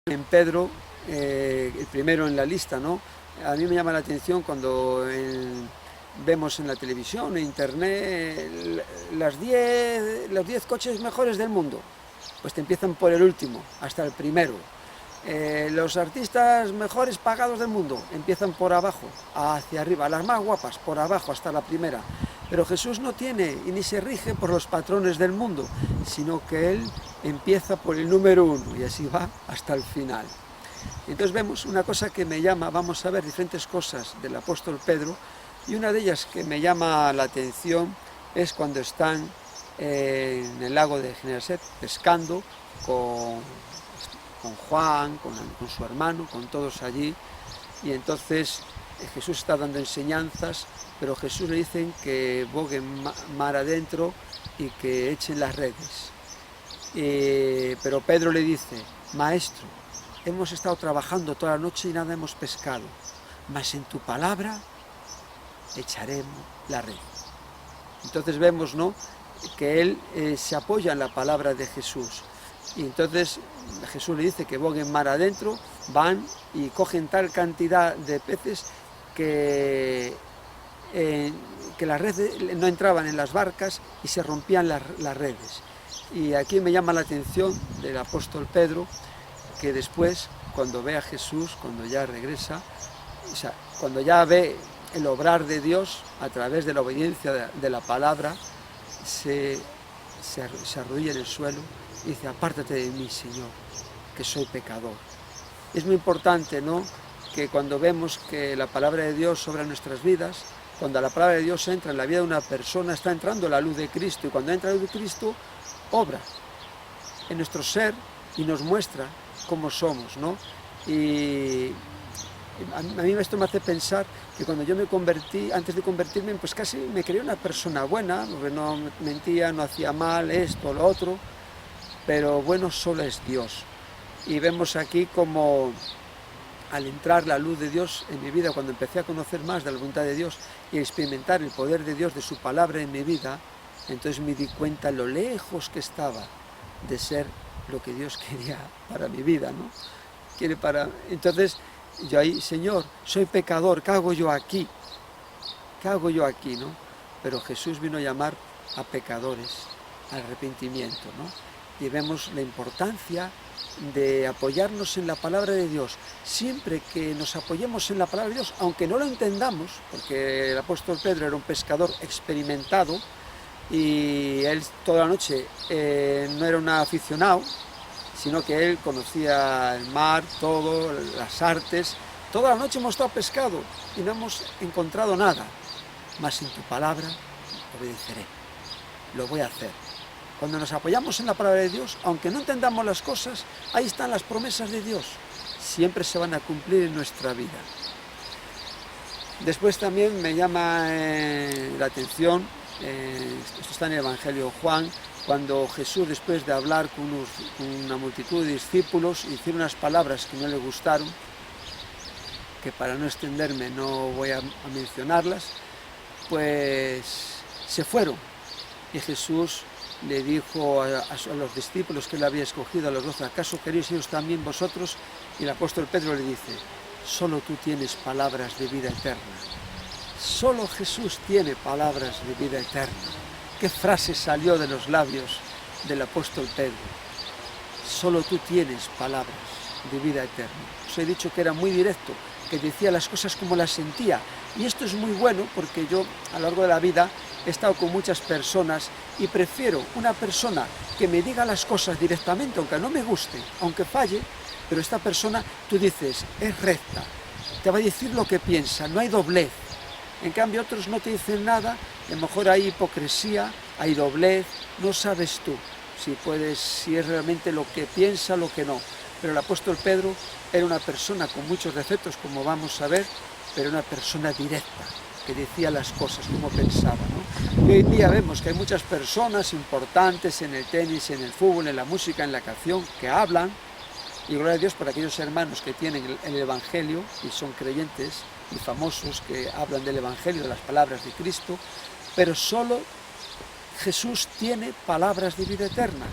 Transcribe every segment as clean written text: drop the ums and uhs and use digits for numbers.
En Pedro, el primero en la lista, ¿no? A mí me llama la atención cuando vemos en la televisión, en internet, los 10 coches mejores del mundo. Pues te empiezan por el último, hasta el primero. Los artistas mejores pagados del mundo empiezan por abajo, hacia arriba. Las más guapas, por abajo, hasta la primera. Pero Jesús no tiene y ni se rige por los patrones del mundo, sino que Él empieza por el número 1 y así va hasta el final. Entonces vemos una cosa que me llama, vamos a ver diferentes cosas del apóstol Pedro, y una de ellas que me llama la atención es cuando están en el lago de Genesaret pescando con Juan, con su hermano, con todos allí, y entonces Jesús está dando enseñanzas, pero Jesús le dicen que boguen mar adentro y que echen las redes. Pero Pedro le dice: Maestro, hemos estado trabajando toda la noche y nada hemos pescado, mas en tu palabra echaremos la red. Entonces vemos, ¿no?, que él se apoya en la palabra de Jesús. Y entonces Jesús le dice que boguen mar adentro, van y cogen tal cantidad de peces que las redes no entraban en las barcas y se rompían las redes. Y aquí me llama la atención del apóstol Pedro, que después, cuando ve a Jesús, cuando ya regresa, o sea, cuando ya ve el obrar de Dios a través de la obediencia de la palabra, se arrodilla en el suelo y dice: apártate de mí, Señor, que soy pecador. Es muy importante, ¿no?, que cuando vemos que la palabra de Dios obra en nuestras vidas, cuando la palabra de Dios entra en la vida de una persona, está entrando la luz de Cristo, y cuando entra la luz de Cristo, obra en nuestro ser y nos muestra cómo somos, ¿no? Y a mí esto me hace pensar que cuando yo me convertí, antes de convertirme, pues casi me creía una persona buena, porque no mentía, no hacía mal, esto, lo otro, pero bueno solo es Dios. Y vemos aquí como al entrar la luz de Dios en mi vida, cuando empecé a conocer más de la voluntad de Dios y a experimentar el poder de Dios, de su palabra en mi vida, entonces me di cuenta lo lejos que estaba de ser lo que Dios quería para mi vida, ¿no? Entonces yo ahí: Señor, soy pecador, ¿qué hago yo aquí? ¿Qué hago yo aquí, no? Pero Jesús vino a llamar a pecadores al arrepentimiento, ¿no? Y vemos la importancia de apoyarnos en la palabra de Dios. Siempre que nos apoyemos en la palabra de Dios, aunque no lo entendamos, porque el apóstol Pedro era un pescador experimentado, y él toda la noche no era un aficionado, sino que él conocía el mar, todo, las artes. Toda la noche hemos estado pescado y no hemos encontrado nada, mas en tu palabra obedeceré, lo voy a hacer. Cuando nos apoyamos en la palabra de Dios, aunque no entendamos las cosas, ahí están las promesas de Dios, siempre se van a cumplir en nuestra vida. Después también me llama la atención, esto está en el Evangelio de Juan, cuando Jesús, después de hablar con una multitud de discípulos, hicieron unas palabras que no le gustaron, que para no extenderme no voy a mencionarlas, pues se fueron. Y Jesús le dijo a los discípulos que él había escogido, a los 12, ¿acaso queréis ellos también vosotros? Y el apóstol Pedro le dice: solo tú tienes palabras de vida eterna. Solo Jesús tiene palabras de vida eterna. ¿Qué frase salió de los labios del apóstol Pedro? Solo tú tienes palabras de vida eterna. Os he dicho que era muy directo, que decía las cosas como las sentía. Y esto es muy bueno porque yo a lo largo de la vida he estado con muchas personas y prefiero una persona que me diga las cosas directamente, aunque no me guste, aunque falle, pero esta persona, tú dices, es recta, te va a decir lo que piensa, no hay doblez. En cambio otros no te dicen nada, a lo mejor hay hipocresía, hay doblez, no sabes tú si es realmente lo que piensa, lo que no. Pero el apóstol Pedro era una persona con muchos defectos, como vamos a ver, pero una persona directa, que decía las cosas como pensaba, ¿no? Y hoy en día vemos que hay muchas personas importantes en el tenis, en el fútbol, en la música, en la canción, que hablan, y gloria a Dios por aquellos hermanos que tienen el Evangelio y son creyentes y famosos, que hablan del Evangelio, de las palabras de Cristo, pero solo Jesús tiene palabras de vida eterna.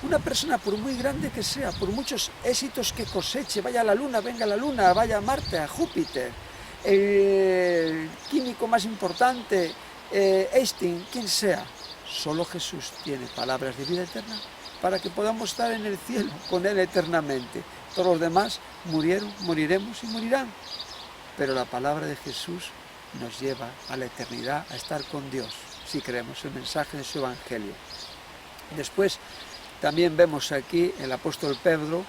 Una persona, por muy grande que sea, por muchos éxitos que coseche, vaya a la Luna, venga a la Luna, vaya a Marte, a Júpiter, el químico más importante, Einstein, quien sea, solo Jesús tiene palabras de vida eterna para que podamos estar en el cielo con Él eternamente. Todos los demás murieron, moriremos y morirán. Pero la palabra de Jesús nos lleva a la eternidad, a estar con Dios, si creemos el mensaje de su Evangelio. Después también vemos aquí el apóstol Pedro,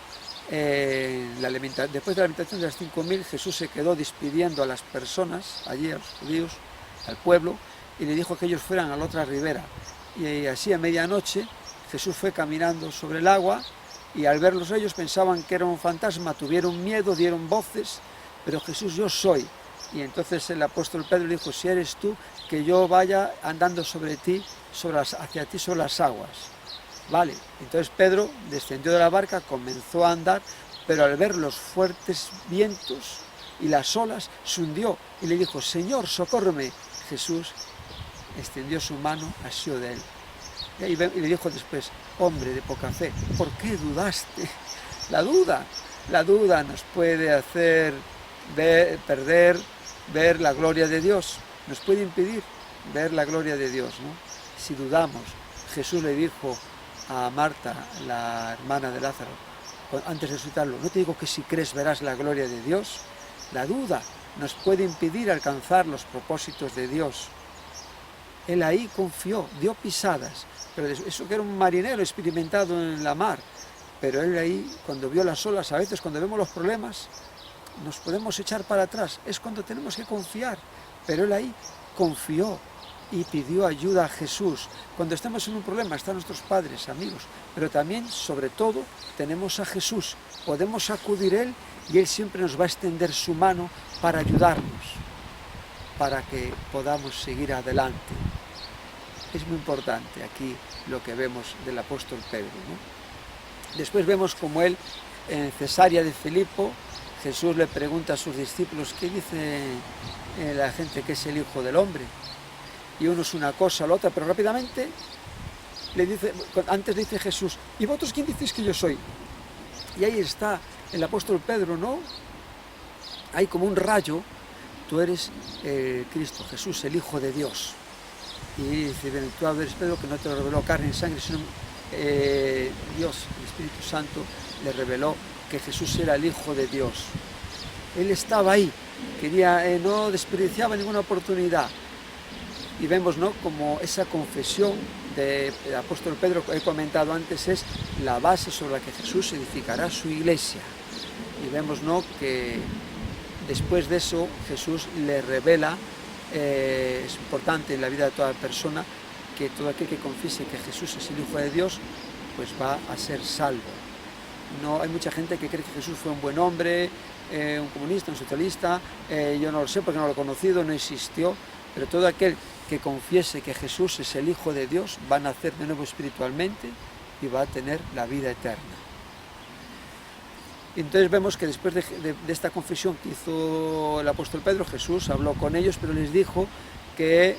después de la alimentación de las 5.000, Jesús se quedó despidiendo a las personas, allí a los judíos, al pueblo, y le dijo que ellos fueran a la otra ribera. Y así a medianoche Jesús fue caminando sobre el agua, y al verlos ellos pensaban que era un fantasma, tuvieron miedo, dieron voces, pero Jesús, yo soy. Y entonces el apóstol Pedro le dijo, si eres tú, que yo vaya andando sobre ti, hacia ti sobre las aguas. Vale, entonces Pedro descendió de la barca, comenzó a andar, pero al ver los fuertes vientos y las olas, se hundió y le dijo, Señor, socórreme. Jesús extendió su mano, asió de él. Y le dijo después, hombre de poca fe, ¿por qué dudaste? La duda nos puede hacer ver la gloria de Dios, nos puede impedir ver la gloria de Dios, ¿no? Si dudamos, Jesús le dijo a Marta, la hermana de Lázaro, antes de resucitarlo, no te digo que si crees verás la gloria de Dios. La duda nos puede impedir alcanzar los propósitos de Dios. Él ahí confió, dio pisadas, pero eso que era un marinero experimentado en la mar, pero él ahí, cuando vio las olas, a veces cuando vemos los problemas, nos podemos echar para atrás, es cuando tenemos que confiar, pero él ahí confió y pidió ayuda a Jesús. Cuando estamos en un problema están nuestros padres, amigos, pero también, sobre todo, tenemos a Jesús, podemos acudir a Él y Él siempre nos va a extender su mano para ayudarnos, para que podamos seguir adelante. Es muy importante aquí lo que vemos del apóstol Pedro, ¿no? Después vemos como él, en Cesarea de Filipo, Jesús le pregunta a sus discípulos, ¿qué dice la gente que es el Hijo del Hombre? Y uno es una cosa, la otra, pero rápidamente antes dice Jesús, ¿y vosotros quién decís que yo soy? Y ahí está el apóstol Pedro, ¿no? Hay como un rayo, tú eres Cristo, Jesús, el Hijo de Dios. Y dice, bienaventurado eres Pedro, que no te lo reveló carne y sangre, sino Dios, el Espíritu Santo, le reveló que Jesús era el Hijo de Dios. Él estaba ahí, no desperdiciaba ninguna oportunidad. Y vemos, ¿no?, como esa confesión del apóstol Pedro que he comentado antes es la base sobre la que Jesús edificará su iglesia. Y vemos, ¿no?, que después de eso Jesús le revela, es importante en la vida de toda persona, que todo aquel que confiese que Jesús es el Hijo de Dios, pues va a ser salvo. No, hay mucha gente que cree que Jesús fue un buen hombre, un comunista, un socialista, yo no lo sé porque no lo he conocido, no existió, pero todo aquel que confiese que Jesús es el Hijo de Dios va a nacer de nuevo espiritualmente y va a tener la vida eterna. Entonces vemos que después de esta confesión que hizo el apóstol Pedro, Jesús habló con ellos, pero les dijo que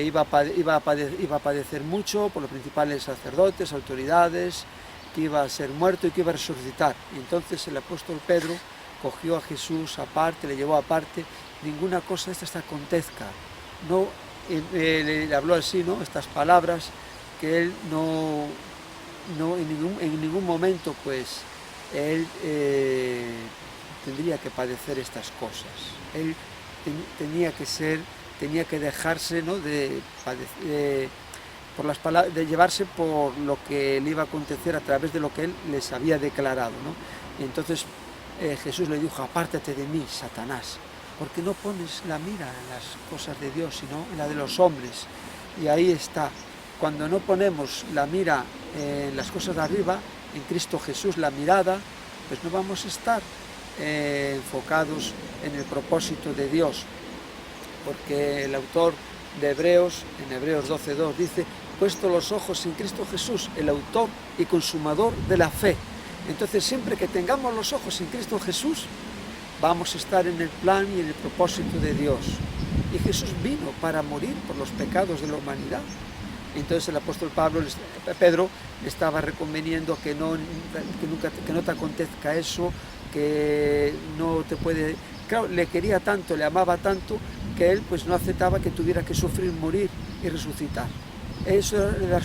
iba a padecer mucho por los principales sacerdotes, autoridades, que iba a ser muerto y que iba a resucitar. Y entonces el apóstol Pedro cogió a Jesús aparte, le llevó aparte, ninguna cosa de estas te acontezca. No, le habló así, ¿no?, estas palabras, que él no en ningún momento, pues, él tendría que padecer estas cosas. Él tenía que dejarse, ¿no?, de llevarse por lo que le iba a acontecer a través de lo que él les había declarado, ¿no? Y entonces Jesús le dijo, apártate de mí, Satanás, porque no pones la mira en las cosas de Dios, sino en la de los hombres. Y ahí está, cuando no ponemos la mira en las cosas de arriba, en Cristo Jesús, la mirada, pues no vamos a estar enfocados en el propósito de Dios, porque el autor de Hebreos, en Hebreos 12:2, dice, puesto los ojos en Cristo Jesús, el autor y consumador de la fe. Entonces, siempre que tengamos los ojos en Cristo Jesús, vamos a estar en el plan y en el propósito de Dios. Y Jesús vino para morir por los pecados de la humanidad. Entonces el apóstol Pedro le estaba recomendando que no te acontezca eso, que no te puede... Claro, le quería tanto, le amaba tanto, que él pues no aceptaba que tuviera que sufrir, morir y resucitar. Eso de la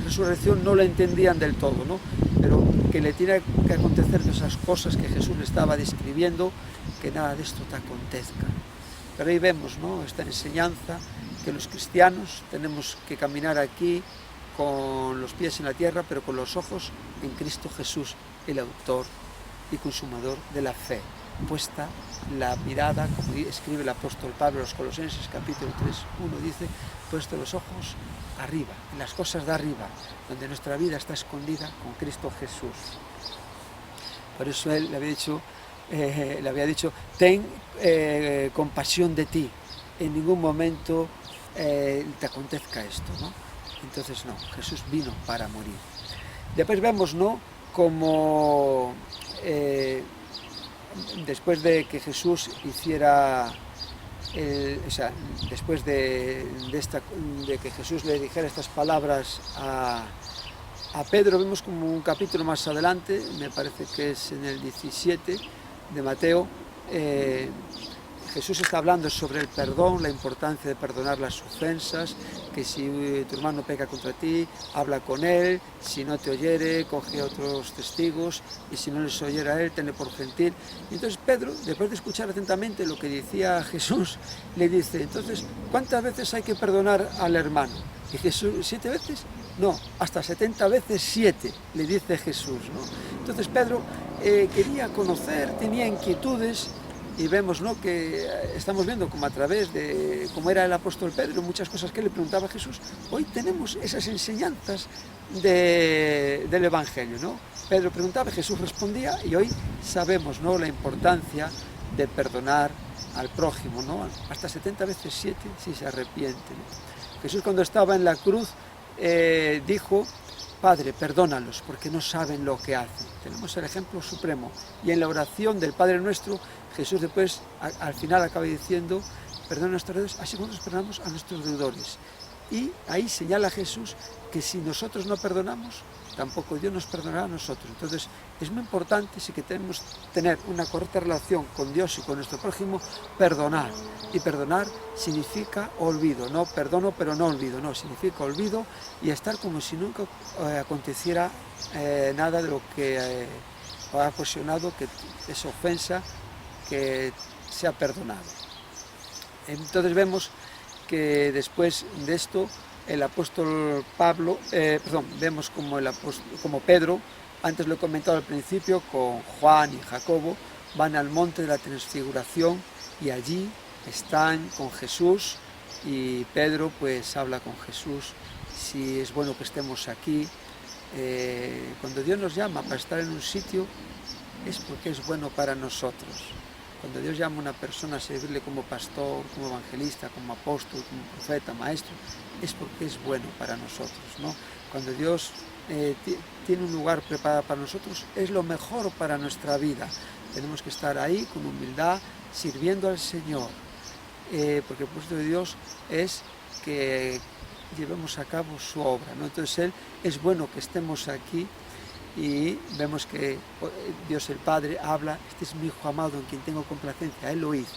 resurrección no lo entendían del todo, ¿no? Pero que le tiene que acontecer de esas cosas que Jesús le estaba describiendo, que nada de esto te acontezca. Pero ahí vemos, ¿no?, esta enseñanza, que los cristianos tenemos que caminar aquí con los pies en la tierra, pero con los ojos en Cristo Jesús, el autor y consumador de la fe. Puesta la mirada, como escribe el apóstol Pablo en los Colosenses capítulo 3:1, dice, puesto los ojos arriba, en las cosas de arriba, donde nuestra vida está escondida con Cristo Jesús. Por eso él le había dicho, ten compasión de ti, en ningún momento te acontezca esto, ¿no? Entonces no, Jesús vino para morir. Después vemos, ¿no?, como después de que Jesús hiciera, después de que Jesús le dijera estas palabras a Pedro, vemos como un capítulo más adelante, me parece que es en el 17 de Mateo, Jesús está hablando sobre el perdón, la importancia de perdonar las ofensas, que si tu hermano peca contra ti, habla con él, si no te oyere, coge a otros testigos, y si no les oyera a él, tenle por gentil. Y entonces Pedro, después de escuchar atentamente lo que decía Jesús, le dice, entonces, ¿cuántas veces hay que perdonar al hermano? Y Jesús, ¿7 veces? No, hasta 70 veces 7, le dice Jesús, ¿no? Entonces Pedro quería conocer, tenía inquietudes, y vemos, ¿no?, que estamos viendo como a través de cómo era el apóstol Pedro, muchas cosas que le preguntaba a Jesús. Hoy tenemos esas enseñanzas del Evangelio, ¿no? Pedro preguntaba, Jesús respondía, y hoy sabemos, ¿no?, la importancia de perdonar al prójimo, ¿no? Hasta 70 veces 7 si se arrepiente, ¿no? Jesús, cuando estaba en la cruz, dijo, Padre, perdónalos porque no saben lo que hacen. Tenemos el ejemplo supremo. Y en la oración del Padre Nuestro, Jesús después, al final, acaba diciendo, perdona nuestros deudores, así como nosotros perdonamos a nuestros deudores. Y ahí señala Jesús que si nosotros no perdonamos, tampoco Dios nos perdonará a nosotros. Entonces, es muy importante, si queremos tener una correcta relación con Dios y con nuestro prójimo, perdonar. Y perdonar significa olvido, no perdono pero no olvido, no, significa olvido y estar como si nunca aconteciera nada de lo que ha ocasionado que esa ofensa que se ha perdonado. Entonces vemos que después de esto el apóstol vemos como Pedro, antes lo he comentado al principio, con Juan y Jacobo, van al monte de la Transfiguración y allí están con Jesús y Pedro pues habla con Jesús si es bueno que estemos aquí. Cuando Dios nos llama para estar en un sitio es porque es bueno para nosotros. Cuando Dios llama a una persona a servirle como pastor, como evangelista, como apóstol, como profeta, maestro, es porque es bueno para nosotros, ¿no? Cuando Dios tiene un lugar preparado para nosotros, es lo mejor para nuestra vida. Tenemos que estar ahí con humildad, sirviendo al Señor, porque el propósito de Dios es que llevemos a cabo su obra, ¿no? Entonces Él es bueno que estemos aquí. Y vemos que Dios el Padre habla, este es mi Hijo amado en quien tengo complacencia, Él lo oíd.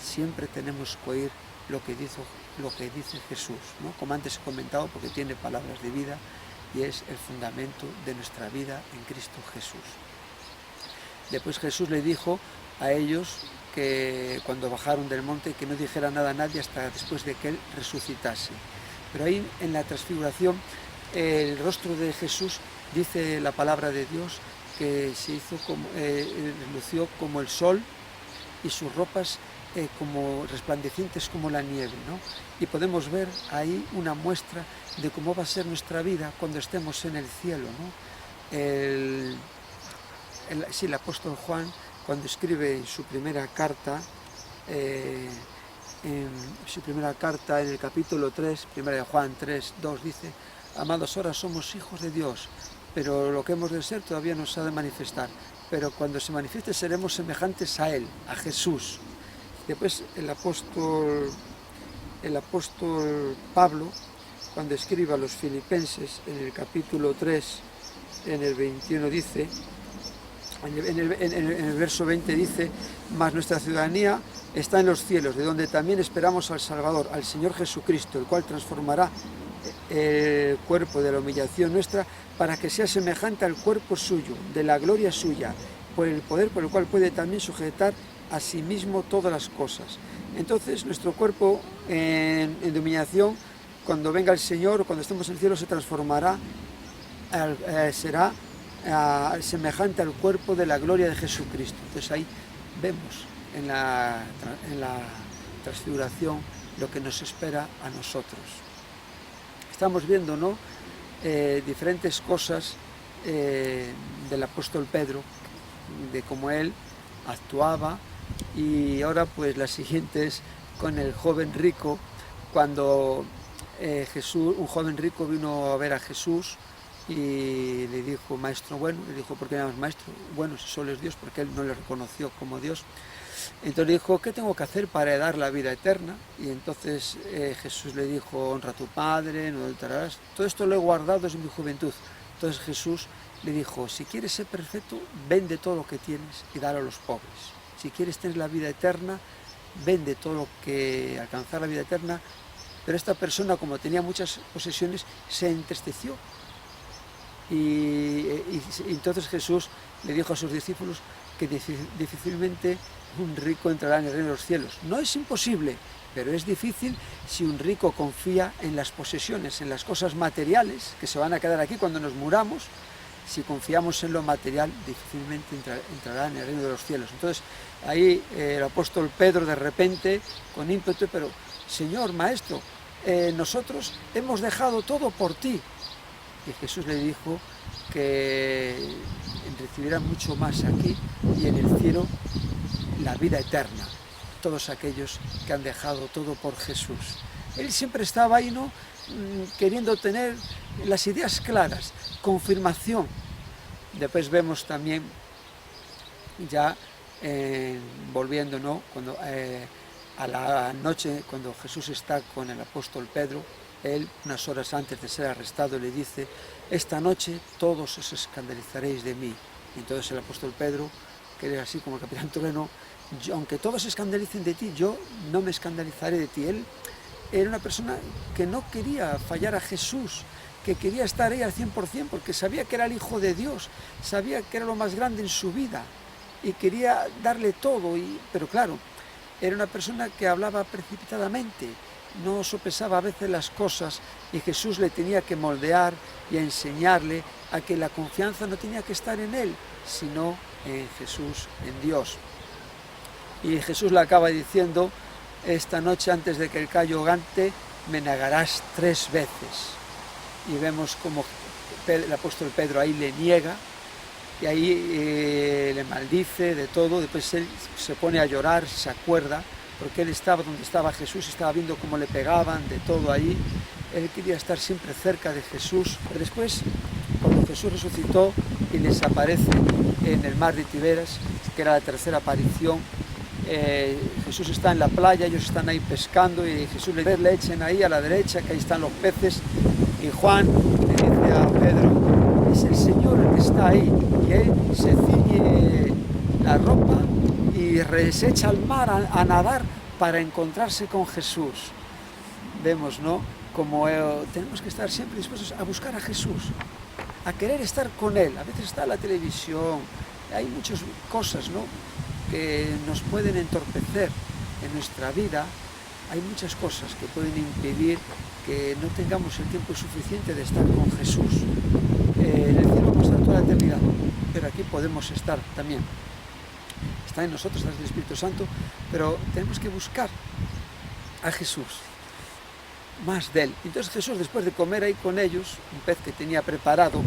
Siempre tenemos que oír lo que dice Jesús, ¿no? Como antes he comentado, porque tiene palabras de vida y es el fundamento de nuestra vida en Cristo Jesús. Después Jesús le dijo a ellos que cuando bajaron del monte que no dijera nada a nadie hasta después de que Él resucitase. Pero ahí en la transfiguración el rostro de Jesús, dice la palabra de Dios, que se hizo lució como el sol y sus ropas como resplandecientes como la nieve, ¿no? Y podemos ver ahí una muestra de cómo va a ser nuestra vida cuando estemos en el cielo, ¿no? El apóstol Juan, cuando escribe en su primera carta, en el capítulo 3, primera de Juan 3:2, dice, amados, ahora somos hijos de Dios, pero lo que hemos de ser todavía no se ha de manifestar. Pero cuando se manifieste seremos semejantes a Él, a Jesús. Después el apóstol Pablo cuando escribe a los filipenses, en el capítulo 3, en el 21 dice, en el verso 20 dice: mas nuestra ciudadanía está en los cielos, de donde también esperamos al Salvador, al Señor Jesucristo, el cual transformará el cuerpo de la humillación nuestra para que sea semejante al cuerpo suyo, de la gloria suya, por el poder por el cual puede también sujetar a sí mismo todas las cosas. Entonces nuestro cuerpo en humillación, cuando venga el Señor o cuando estemos en el cielo, se transformará, será semejante al cuerpo de la gloria de Jesucristo. Entonces ahí vemos en la transfiguración lo que nos espera a nosotros. Estamos viendo, ¿no?, diferentes cosas del apóstol Pedro, de cómo él actuaba, y ahora pues la siguiente es con el joven rico, cuando un joven rico vino a ver a Jesús y le dijo: maestro bueno. Le dijo: ¿por qué llamas maestro? Bueno, si solo es Dios, porque él no le reconoció como Dios. Entonces le dijo: ¿qué tengo que hacer para dar la vida eterna? Y entonces Jesús le dijo: honra a tu padre, no adulterarás. Todo esto lo he guardado desde mi juventud. Entonces Jesús le dijo: si quieres ser perfecto, vende todo lo que tienes y dalo a los pobres. Si quieres tener la vida eterna, vende todo lo que alcanzar la vida eterna. Pero esta persona, como tenía muchas posesiones, se entristeció. Y entonces Jesús le dijo a sus discípulos que difícilmente un rico entrará en el reino de los cielos. No es imposible, pero es difícil si un rico confía en las posesiones, en las cosas materiales que se van a quedar aquí cuando nos muramos. Si confiamos en lo material, difícilmente entrará en el reino de los cielos. Entonces ahí el apóstol Pedro, de repente, con ímpetu: pero Señor, Maestro, nosotros hemos dejado todo por ti. Y Jesús le dijo que recibirán mucho más aquí y en el cielo la vida eterna, todos aquellos que han dejado todo por Jesús. Él siempre estaba ahí, ¿no?, queriendo tener las ideas claras, confirmación. Después vemos también, ya volviendo, ¿no?, cuando a la noche, cuando Jesús está con el apóstol Pedro, él, unas horas antes de ser arrestado, le dice: esta noche todos os escandalizaréis de mí. Y entonces el apóstol Pedro, que era así como el capitán Trueno: aunque todos se escandalicen de ti, yo no me escandalizaré de ti. Él era una persona que no quería fallar a Jesús, que quería estar ahí al 100%, porque sabía que era el Hijo de Dios, sabía que era lo más grande en su vida y quería darle todo. Pero claro, era una persona que hablaba precipitadamente, no sopesaba a veces las cosas, y Jesús le tenía que moldear y a enseñarle a que la confianza no tenía que estar en él, sino en Jesús, en Dios. Y Jesús le acaba diciendo: esta noche, antes de que el gallo cante, me negarás 3 veces. Y vemos como el apóstol Pedro ahí le niega, y ahí le maldice de todo. Después él se pone a llorar, se acuerda, porque él estaba donde estaba Jesús, estaba viendo cómo le pegaban, de todo ahí. Él quería estar siempre cerca de Jesús. Pero después, cuando Jesús resucitó y les aparece en el mar de Tiberas, que era la tercera aparición, Jesús está en la playa, ellos están ahí pescando, y Jesús le echen ahí a la derecha, que ahí están los peces, y Juan le dice a Pedro: es el Señor el que está ahí. Y él se ciñe la ropa y se echa al mar a nadar para encontrarse con Jesús. Vemos, ¿no?, como tenemos que estar siempre dispuestos a buscar a Jesús, a querer estar con Él. A veces está la televisión, hay muchas cosas, ¿no?, que nos pueden entorpecer en nuestra vida. Hay muchas cosas que pueden impedir que no tengamos el tiempo suficiente de estar con Jesús. En el cielo vamos a estar toda la eternidad, pero aquí podemos estar también. Está en nosotros, está en el Espíritu Santo, pero tenemos que buscar a Jesús, más de Él. Entonces Jesús, después de comer ahí con ellos, un pez que tenía preparado,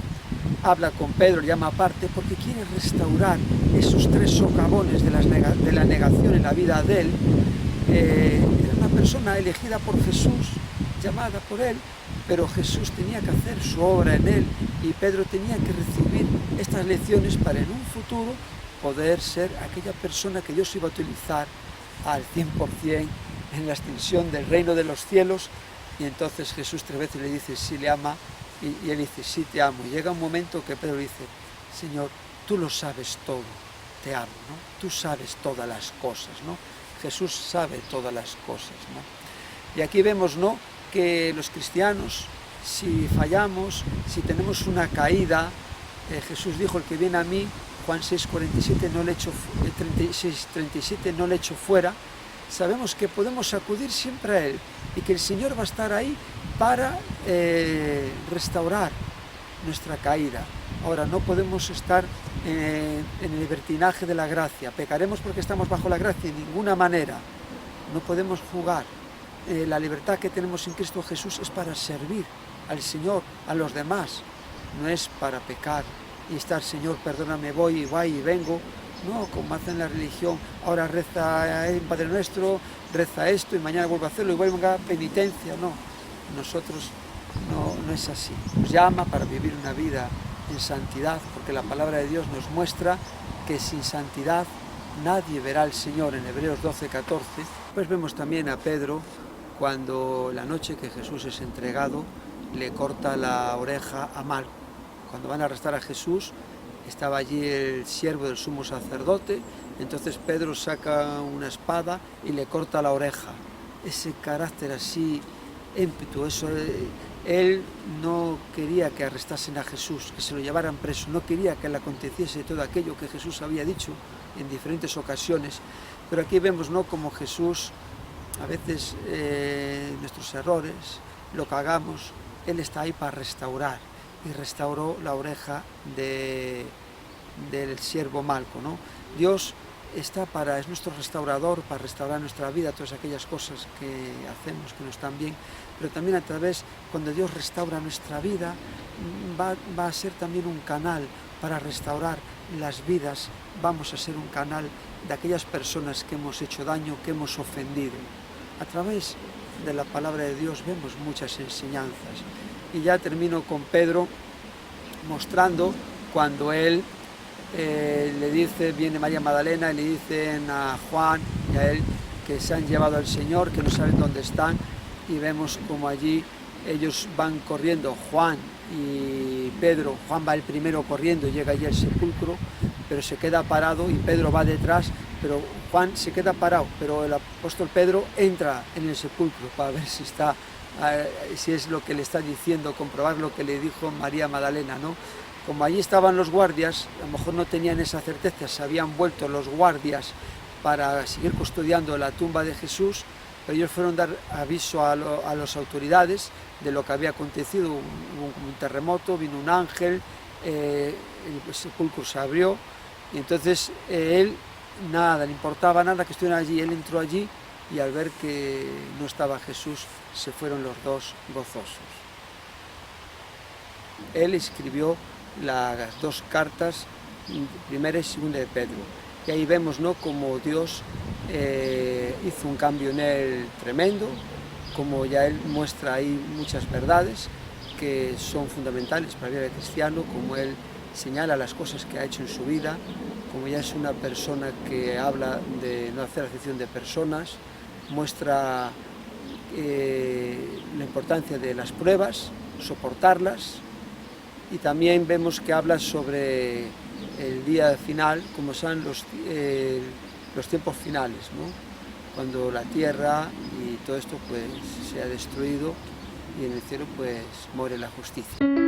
habla con Pedro, le llama aparte, porque quiere restaurar esos 3 socavones de la negación en la vida de él. Era una persona elegida por Jesús, llamada por Él, pero Jesús tenía que hacer su obra en él, y Pedro tenía que recibir estas lecciones para en un futuro poder ser aquella persona que Dios iba a utilizar al 100% en la extensión del reino de los cielos Y entonces Jesús 3 veces le dice si le ama, y él dice sí te amo. Y llega un momento que Pedro dice, Señor, tú lo sabes todo, te amo, ¿no? Tú sabes todas las cosas, ¿no? Jesús sabe todas las cosas, ¿no? Y aquí vemos, ¿no?, que los cristianos, si fallamos, si tenemos una caída, Jesús dijo, el que viene a mí, Juan 6:47, 36:37, no le echo fuera. Sabemos que podemos acudir siempre a Él y que el Señor va a estar ahí para restaurar nuestra caída. Ahora, no podemos estar en el libertinaje de la gracia. Pecaremos porque estamos bajo la gracia, de ninguna manera. No podemos jugar. La libertad que tenemos en Cristo Jesús es para servir al Señor, a los demás. No es para pecar y estar, Señor, perdóname, voy y vengo. No, como hacen la religión, ahora reza el Padre Nuestro, reza esto y mañana vuelvo a hacerlo y vuelvo a penitencia. No, nosotros no es así. Nos llama para vivir una vida en santidad, porque la palabra de Dios nos muestra que sin santidad nadie verá al Señor, en Hebreos 12:14. Pues vemos también a Pedro cuando la noche que Jesús es entregado le corta la oreja a Malco. Cuando van a arrestar a Jesús, estaba allí el siervo del sumo sacerdote, entonces Pedro saca una espada y le corta la oreja. Ese carácter así, ímpetu, eso, él no quería que arrestasen a Jesús, que se lo llevaran preso, no quería que le aconteciese todo aquello que Jesús había dicho en diferentes ocasiones. Pero aquí vemos, ¿no?, como Jesús, a veces nuestros errores, lo que hagamos, Él está ahí para restaurar, y restauró la oreja del siervo Malco, ¿no? Dios es nuestro restaurador para restaurar nuestra vida, todas aquellas cosas que hacemos que no están bien, pero también a través, cuando Dios restaura nuestra vida, va a ser también un canal para restaurar las vidas, vamos a ser un canal de aquellas personas que hemos hecho daño, que hemos ofendido. A través de la palabra de Dios vemos muchas enseñanzas. Y ya termino con Pedro, mostrando cuando él le dice, viene María Magdalena y le dicen a Juan y a él que se han llevado al Señor, que no saben dónde están, y vemos como allí ellos van corriendo, Juan y Pedro. Juan va el primero corriendo, llega allí al sepulcro, pero se queda parado y Pedro va detrás, pero Juan se queda parado, pero el apóstol Pedro entra en el sepulcro para ver si es lo que le está diciendo, comprobar lo que le dijo María Magdalena, ¿no? Como allí estaban los guardias, a lo mejor no tenían esa certeza, se habían vuelto los guardias para seguir custodiando la tumba de Jesús, pero ellos fueron a dar aviso a las autoridades de lo que había acontecido. Hubo un terremoto, vino un ángel, el sepulcro se abrió, y entonces él nada, le importaba nada que estuvieran allí. Él entró allí y al ver que no estaba Jesús, se fueron los dos gozosos. Él escribió las dos cartas, primera y segunda de Pedro, y ahí vemos, ¿no?, como Dios hizo un cambio en él tremendo, como ya él muestra ahí muchas verdades que son fundamentales para la vida del cristiano, como él señala las cosas que ha hecho en su vida, como ya es una persona que habla de no hacer acepción de personas, muestra la importancia de las pruebas, soportarlas, y también vemos que habla sobre el día final, como son los tiempos finales, ¿no?, cuando la tierra y todo esto pues sea destruido y en el cielo pues muere la justicia.